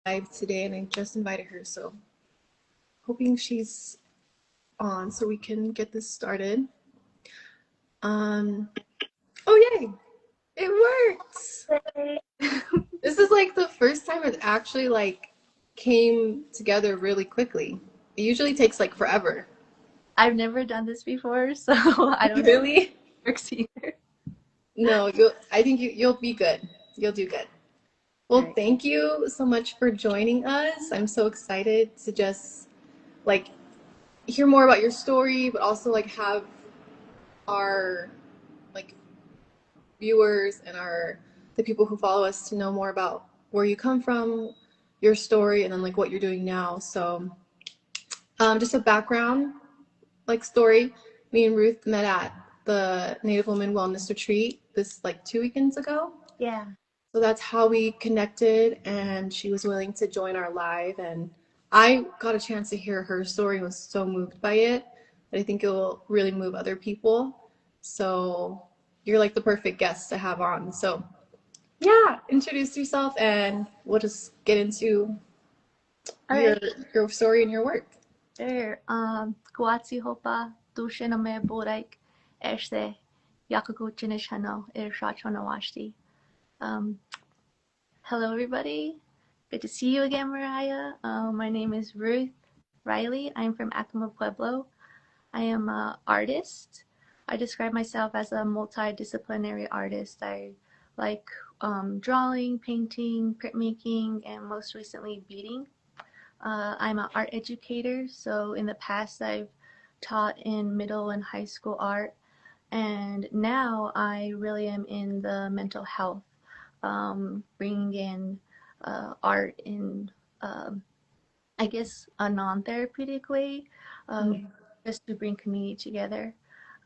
live today, and I just invited her, so hoping she's on so we can get this started. Um, oh yay, it worked! This is like the first time it actually came together really quickly. It usually takes like forever. I've never done this before, so I don't know if Really? it works either. No, I think you'll be good. You'll do good. All Well, right. thank you so much for joining us. I'm so excited to just like hear more about your story, but also like have our like viewers and our the people who follow us to know more about where you come from, your story, and then like what you're doing now. So, just a background story. Me and Ruth met at the Native Woman Wellness Retreat this like 2 weekends ago. Yeah. So that's how we connected, and she was willing to join our live. And I got a chance to hear her story and was so moved by it that I think it will really move other people. So you're like the perfect guest to have on. So yeah, introduce yourself, and we'll just get into All your right. your story and your work. Sure. Guatsi hopa dushin me boraik erse yakakuchinish hano irshachono washti. Um, Hello everybody. Good to see you again, Mariah. My name is Ruth Riley. I'm from Acoma Pueblo. I am an artist. I describe myself as a multidisciplinary artist. I like drawing, painting, printmaking, and most recently beading. I'm an art educator, so in the past I've taught in middle and high school art, and now I really am in the mental health, bringing in art in, um, I guess, a non-therapeutic way, uh, Mm-hmm. just to bring community together.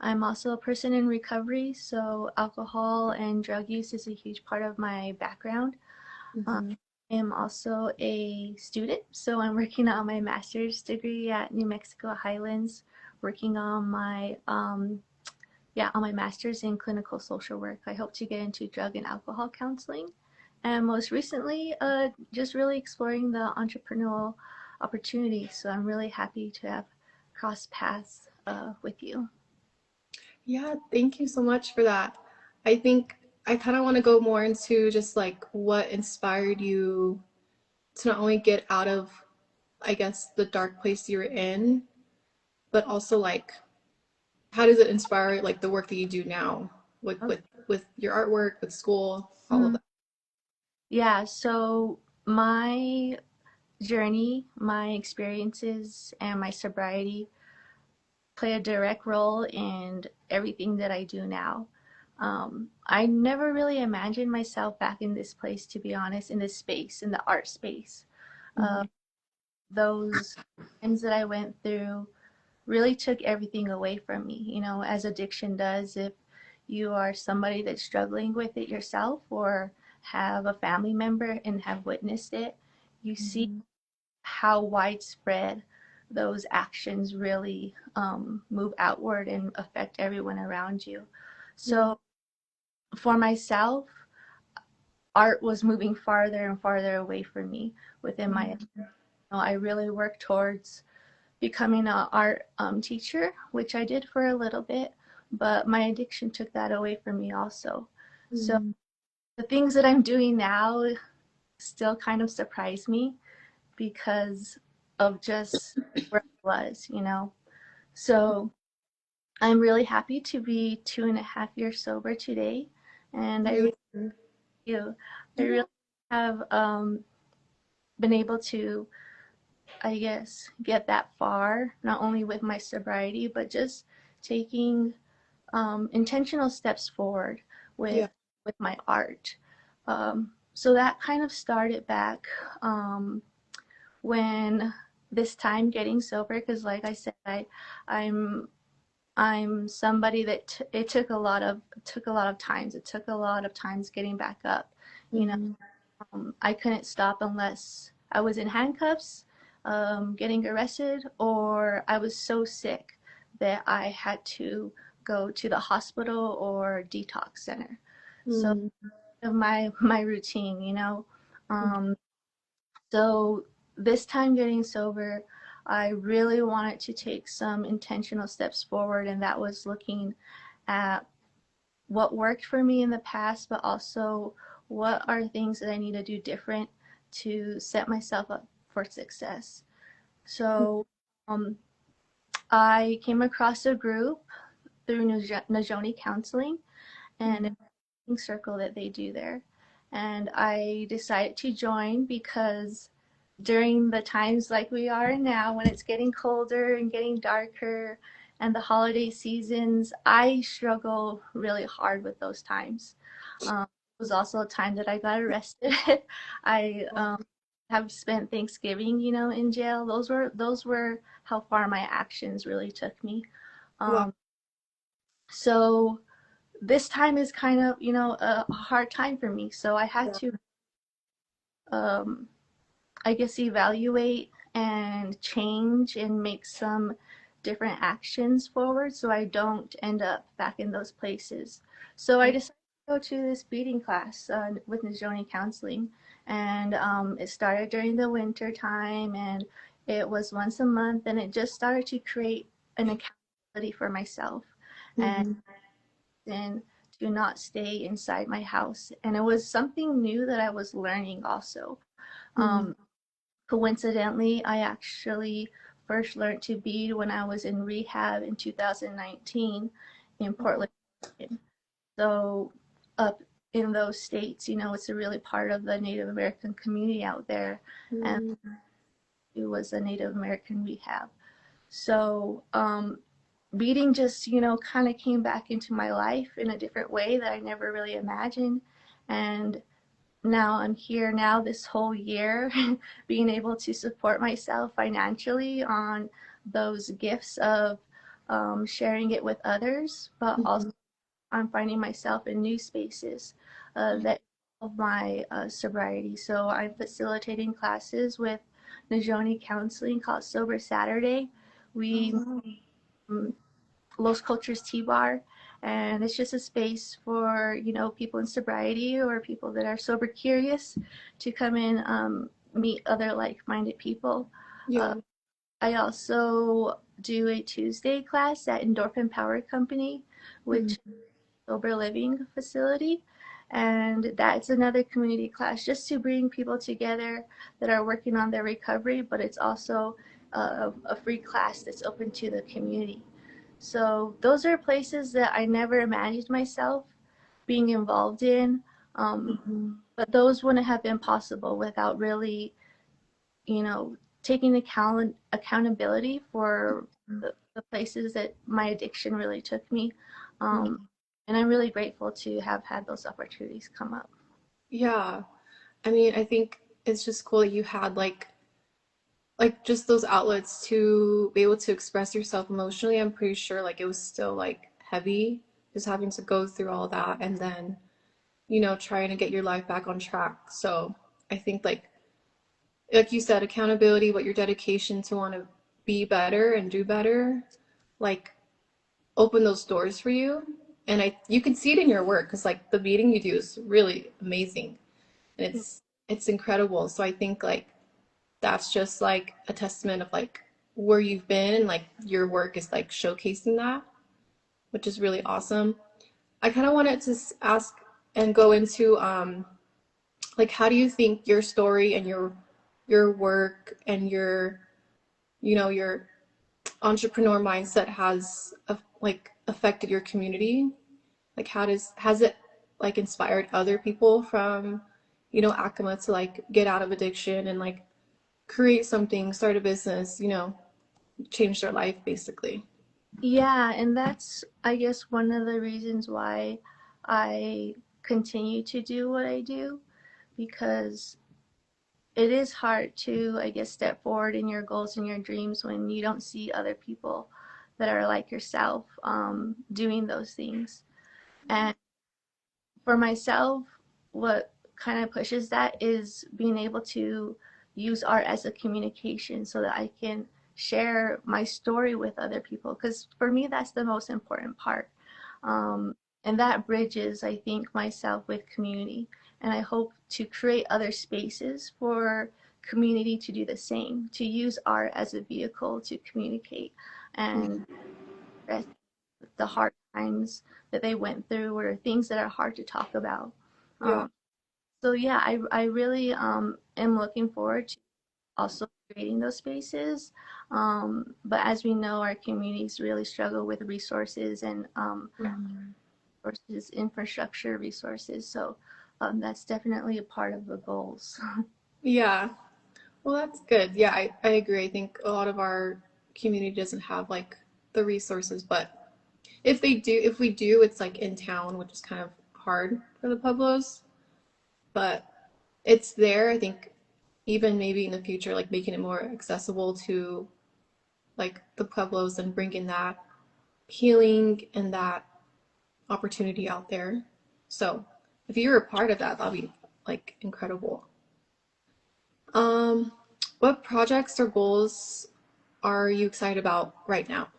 I'm also a person in recovery, so alcohol and drug use is a huge part of my background. Um, Mm-hmm. I am also a student, so I'm working on my master's degree at New Mexico Highlands, working on my master's in clinical social work. I hope to get into drug and alcohol counseling, and most recently, just really exploring the entrepreneurial opportunities. So I'm really happy to have crossed paths with you. Yeah, thank you so much for that. I think I kind of want to go more into just like what inspired you to not only get out of, I guess, the dark place you're in, but also like how does it inspire like the work that you do now with Okay. with your artwork, with school, all of Mhm. that. Yeah, so my journey, my experiences, and my sobriety play a direct role in everything that I do now. I never really imagined myself back in this place, to be honest, in this space, in the art space. Uh, Mm-hmm. those times that I went through really took everything away from me, as addiction does. If you are somebody that's struggling with it yourself or have a family member and have witnessed it, you see Mm-hmm. how widespread those actions really move outward and affect everyone around you. Yeah. So for myself, art was moving farther and farther away from me within my. Mm-hmm. I really worked towards becoming an art teacher, which I did for a little bit, but my addiction took that away from me also. So Mm-hmm. the things that I'm doing now still kind of surprise me because of just where I was. So I'm really happy to be 2.5 years sober today, and I really Amazing. do. I Yeah. really have been able to, I guess, get that far, not only with my sobriety, but just taking intentional steps forward Yeah. with my art. So that kind of started back when this time getting sober, because like I said, I'm I'm somebody that it took a lot of times. It took a lot of times getting back up. You know, Mm-hmm. I couldn't stop unless I was in handcuffs, getting arrested, or I was so sick that I had to go to the hospital or detox center. So Mm-hmm. my routine. Um, So this time getting sober, I really wanted to take some intentional steps forward, and that was looking at what worked for me in the past, but also what are things that I need to do different to set myself up for success. So um, I came across a group through Najoni Counseling and Mhm. a circle that they do there. And I decided to join because during the times like we are now, when it's getting colder and getting darker and the holiday seasons, I struggle really hard with those times. It was also a time that I got arrested. I have spent Thanksgiving, in jail. Those were how far my actions really took me. Wow. Um, so this time is kind of, a hard time for me. So I had Yeah. to um, I guess, evaluate and change and make some different actions forward so I don't end up back in those places. So I decided to go to this beading class with Najoni Counseling, and it started during the winter time, and it was once a month, and it just started to create an accountability for myself and Mhm. then to not stay inside my house. And it was something new that I was learning also. Mhm. Um, Coincidentally, I actually first learned to bead when I was in rehab in 2019 in Portland, Oregon. So up in those states, it's a really part of the Native American community out there, and Mhm. it was a Native American rehab. So beading just, kind of came back into my life in a different way that I never really imagined, and now I'm here now this whole year being able to support myself financially on those gifts of sharing it with others, but also Mhm. I'm finding myself in new spaces that of my sobriety. So I'm facilitating classes with Najoni Counseling called Sober Saturday. We Oh, um, Los Cultures Tea Bar, and it's just a space for people in sobriety or people that are sober curious to come in, meet other like-minded people. Uh, yeah. I also do a Tuesday class at Endorphin Power Company, which is Mhm. a sober living facility. And that's another community class just to bring people together that are working on their recovery, but it's also a free class that's open to the community. So those are places that I never imagined myself being involved in. Um, Mhm. but those wouldn't have been possible without really, taking accountability for the places that my addiction really took me. Um, Mhm. and I'm really grateful to have had those opportunities come up. Yeah. I mean, I think it's just cool that you had like just those outlets to be able to express yourself emotionally. I'm pretty sure like it was still like heavy just having to go through all that and then, trying to get your life back on track. So I think like you said, accountability, what your dedication to want to be better and do better, like open those doors for you. And you can see it in your work because like the meeting you do is really amazing and it's incredible. So I think like that's just like a testament of like where you've been and like your work is like showcasing that, which is really awesome. I kind of wanted to ask and go into like how do you think your story and your work and your entrepreneur mindset has like affected your community? Like has it like inspired other people from Acoma to like get out of addiction and like create something, start a business, change their life basically? Yeah, and that's, I guess, one of the reasons why I continue to do what I do, because it is hard to, I guess, step forward in your goals and your dreams when you don't see other people that are like yourself doing those things. And for myself, what kind of pushes that is being able to use art as a communication so that I can share my story with other people. Because for me, that's the most important part. Um, and that bridges, I think, myself with community. And I hope to create other spaces for community to do the same, to use art as a vehicle to communicate and express the hard times that they went through or things that are hard to talk about. Yeah. Um, so yeah, I really am looking forward to also creating those spaces. But as we know, our communities really struggle with resources and Mhm. resources, infrastructure resources. So that's definitely a part of the goals. Yeah. Well, that's good. Yeah, I agree. I think a lot of our community doesn't have like the resources, but if we do, it's like in town, which is kind of hard for the Pueblos, but it's there. I think even maybe in the future, like making it more accessible to like the Pueblos and bringing that healing and that opportunity out there. So if you're a part of that, that'll be like incredible. Um, what projects or goals are you excited about right now?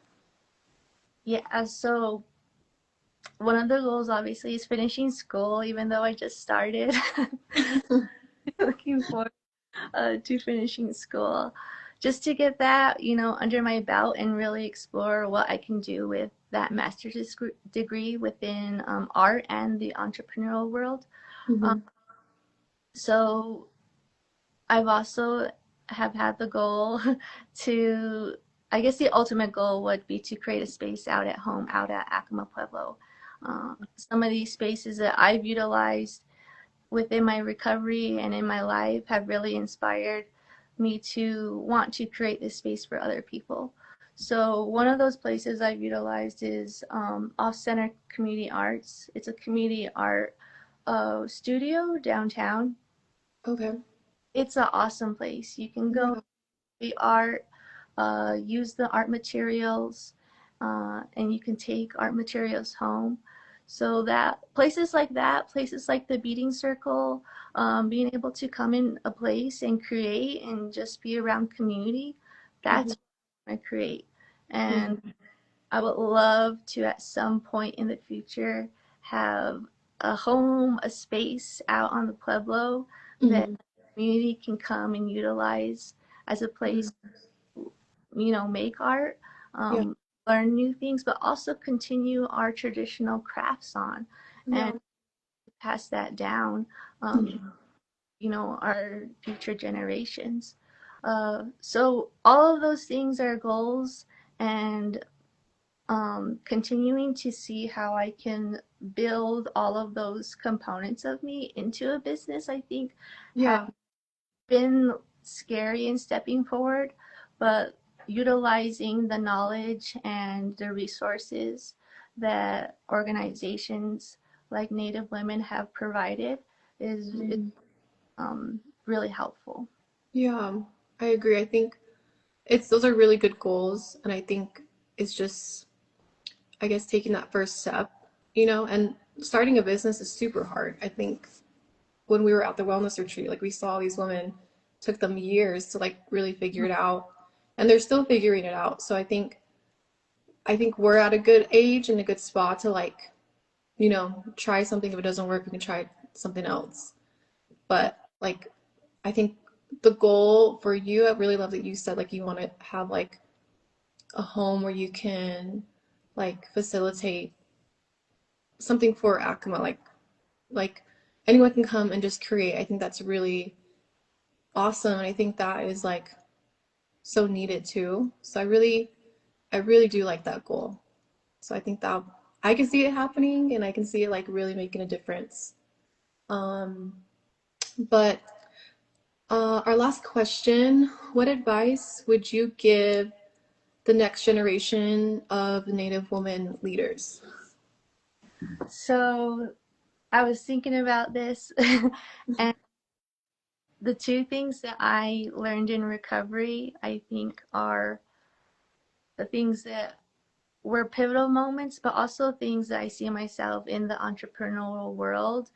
Yeah, so one of the goals obviously is finishing school, even though I just started. Looking forward to finishing school just to get that, under my belt and really explore what I can do with that degree within art and the entrepreneurial world. Um, Hmm. so I've also have had the goal to, I guess the ultimate goal would be to create a space out at home, out at Acoma Pueblo. Some of these spaces that I've utilized within my recovery and in my life have really inspired me to want to create this space for other people. So one of those places I've utilized is Off Center Community Arts. It's a community art studio downtown. Okay. It's an awesome place. You can go Yeah. the art, use the art materials, and you can take art materials home. So that places like the Beating Circle, being able to come in a place and create and just be around community, Hmm. that's what I create. And Hmm. I would love to at some point in the future have a home, a space out on the Pueblo that Hmm. the community can come and utilize as a place, make art, Yeah. um, learn new things, but also continue our traditional crafts on and Yeah. pass that down, um, our future generations. So all of those things are goals, and continuing to see how I can build all of those components of me into a business, I think, has Yeah. been scary in stepping forward, but utilizing the knowledge and the resources that organizations like Native women have provided is Mhm. really helpful. Yeah. I agree. I think it's those are really good goals, and I think it's just I guess taking that first step, and starting a business is super hard. I think when we were at the wellness retreat, like we saw these women took them years to like really figure it out, and they're still figuring it out. So I think we're at a good age and a good spot to like, try something. If it doesn't work, we can try something else. But like I think the goal for you, I really love that you said like you want to have like a home where you can like facilitate something for Acoma, like anyone can come and just create. I think that's really awesome. And I think that is like so needed too. So I really do like that goal. So I think that I can see it happening and I can see it like really making a difference. Um, but our last question, what advice would you give the next generation of Native woman leaders? So I was thinking about this, and the two things that I learned in recovery, I think, are the things that were pivotal moments, but also things that I see myself in the entrepreneurial world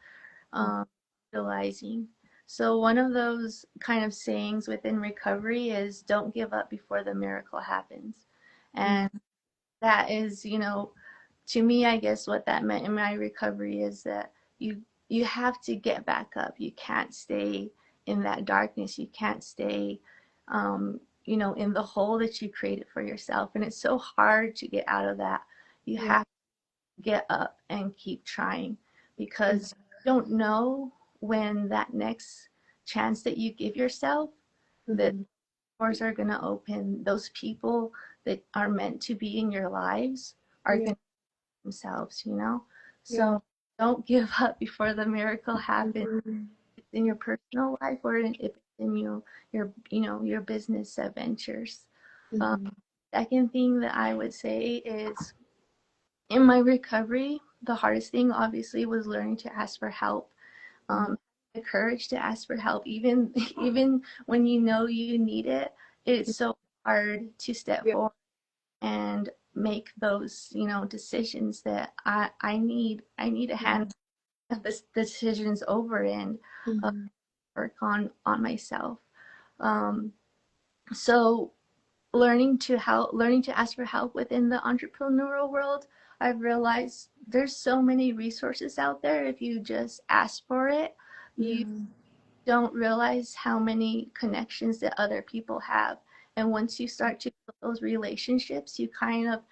utilizing. So, one of those kind of sayings within recovery is don't give up before the miracle happens. Mm. And that is, to me, I guess what that meant in my recovery is that you you have to get back up. You can't stay in that darkness. You can't stay, in the hole that you created for yourself. And it's so hard to get out of that. You Yeah. have to get up and keep trying Mhm. because you don't know when that next chance that you give yourself, that Mhm. doors are going to open. Those people that are meant to be in your lives are Yeah. going to themselves. Yeah. So don't give up before the miracle happens Mhm. in your personal life or if it's in your business ventures. Um, Mhm. Second thing that I would say is in my recovery, the hardest thing obviously was learning to ask for help. Mhm. Um, the courage to ask for help, even even when you know you need it. It's so hard to step Yeah. forward and make those decisions that I need a hand the decisions over and uh, Mhm. work on myself. Um, so learning to ask for help within the entrepreneurial world, I've realized there's so many resources out there. If you just ask for it, you Mhm. don't realize how many connections that other people have. And once you start to build those relationships, you kind of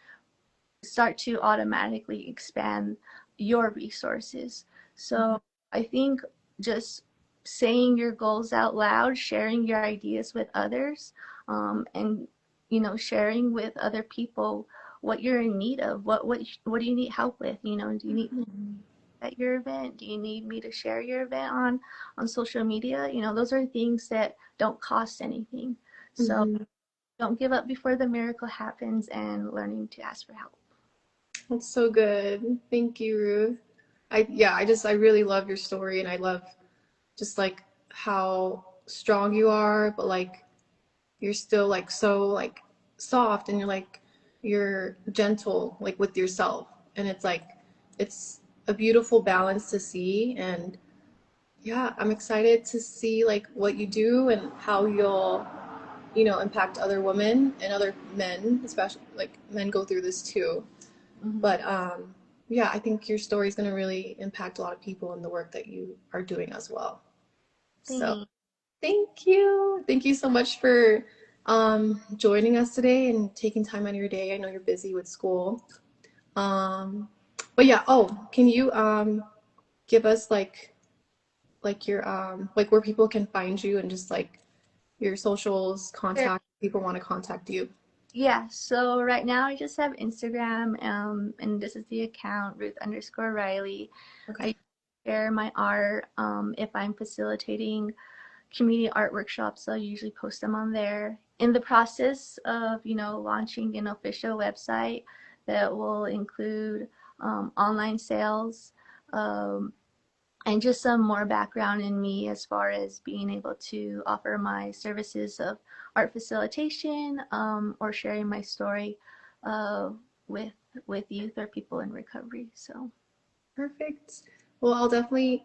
start to automatically expand your resources. So I think just saying your goals out loud, sharing your ideas with others, and sharing with other people what you're in need of. What do you need help with? Do you need Mhm. at your event? Do you need me to share your event on social media? Those are things that don't cost anything. So Mhm. don't give up before the miracle happens and learning to ask for help. That's so good. Thank you, Ruth. I really love your story, and I love just like how strong you are, but like you're still like so like soft, and you're gentle like with yourself, and it's a beautiful balance to see. And yeah, I'm excited to see like what you do and how you'll impact other women and other men, especially like men go through this too. Mm-hmm. But yeah, I think your story is going to really impact a lot of people in the work that you are doing as well. So Thanks. thank you. Thank you so much for joining us today and taking time out of your day. I know you're busy with school. Um, but yeah, oh, can you give us like your like where people can find you and just like your socials, Sure. contact people want to contact you? Yeah, so right now I just have Instagram, and this is the account, Ruth_Riley. Okay. I share my art. If I'm facilitating community art workshops, I'll usually post them on there. In the process of, launching an official website that will include online sales, um, and just some more background in me as far as being able to offer my services of art facilitation, or sharing my story uh, with youth or people in recovery. So Perfect. Well, I'll definitely